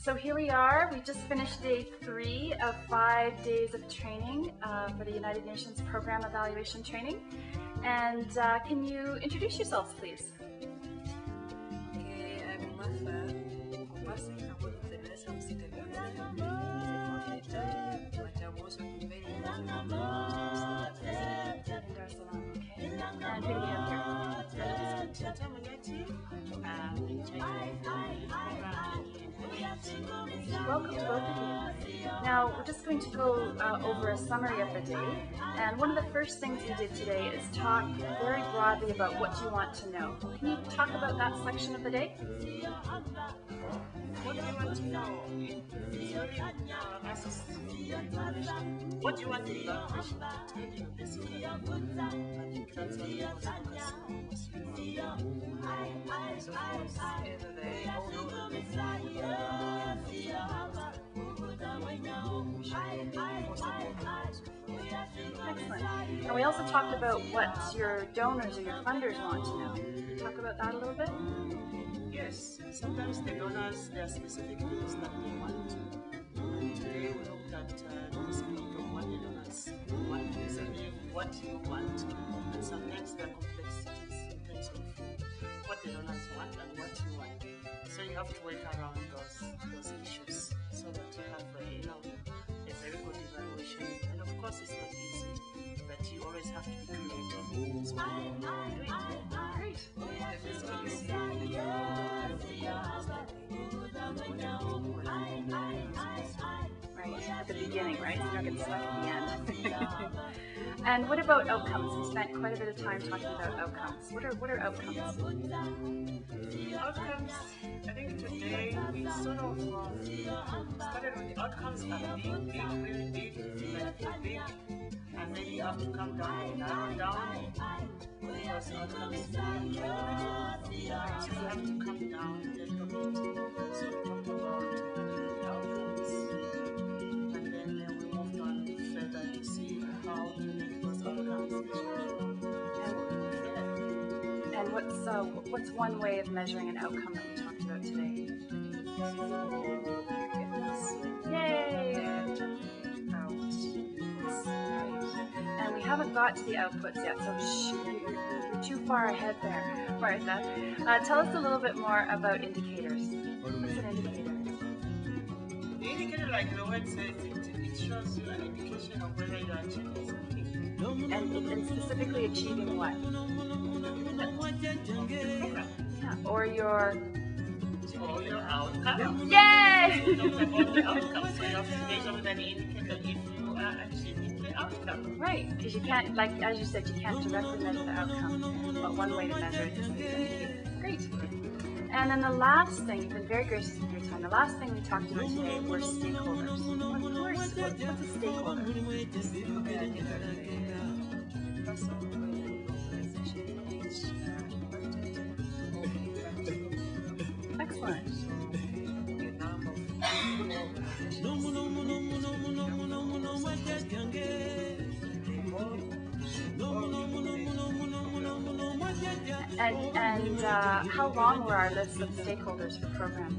So here we are. We just finished day 3 of 5 days of training for the United Nations Program Evaluation Training. And can you introduce yourselves, please? I'm Martha. I'm one of the nurses from but I'm also very And who do we have here? Welcome to both of you. Now, we're just going to go over a summary of the day. And one of the first things we did today is talk very broadly about what you want to know. Can you talk about that section of the day? What do you want to know? What do you want to know? Excellent. And we also talked about what your donors or your funders want to know. Can you talk about that a little bit? Yes, sometimes the donors, there are specific things that they want. And today we looked at the spectrum of what the donors want, exactly what you want. And sometimes there are complexities in terms of what the donors want and what you want. So you have to work around those issues so that you have a very good evaluation. And of course it's not easy, but you always have to be creative. So Great. Right, at the beginning, right? So you don't get stuck at the end. And what about outcomes? We spent quite a bit of time talking about outcomes. What are outcomes? Outcomes, I think today we sort of started with the outcomes are big, really big, like big, and then you have to come down and narrow down because outcomes so you have to come down a little bit. So we talked about the outcomes, and then we moved on further to see how to make those outcomes measurable. And what's one way of measuring an outcome that we talked about today? Yay! And we haven't got to the outputs yet, so you're too far ahead there, Martha. Tell us a little bit more about indicators. What's an indicator? The indicator, like the word says, it shows you an indication of whether you're achieving something. And specifically achieving what? Yeah, or your outcome. Yay! So you have to measure with an indicator if you are achieving the outcome. Right, because you can't, like as you said, you can't directly measure the outcome, but one way to measure it is the indicator. Great. And then the last thing, you've been very gracious with your time, the last thing we talked about today were stakeholders. What's a stakeholder? Excellent. And how long were our lists of stakeholders for the program?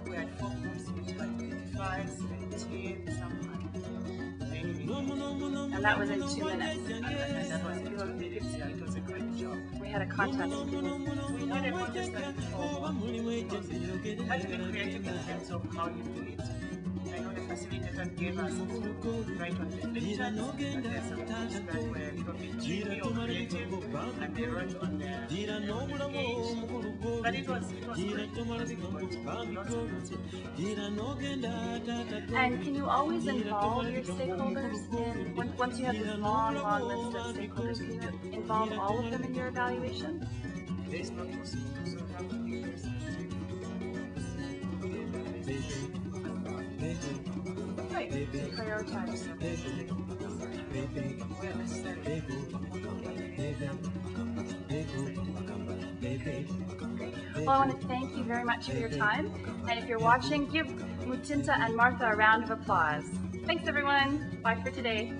We had 4 groups, which like 25, 17, and that was in 2 minutes. It was a great job. We had a contest. We had a contest that we had to be creative in terms of how you do it. I know the facilitator gave us to write on the lectures, but there are some things that were probably tricky or creative, and they wrote on the page. But it was great. And can you always involve your stakeholders in, once you have this long list of stakeholders, can you involve all of them in your evaluation? It is not possible to have Right, prioritize. Well, I want to thank you very much for your time. And if you're watching, give Mutinta and Martha a round of applause. Thanks, everyone. Bye for today.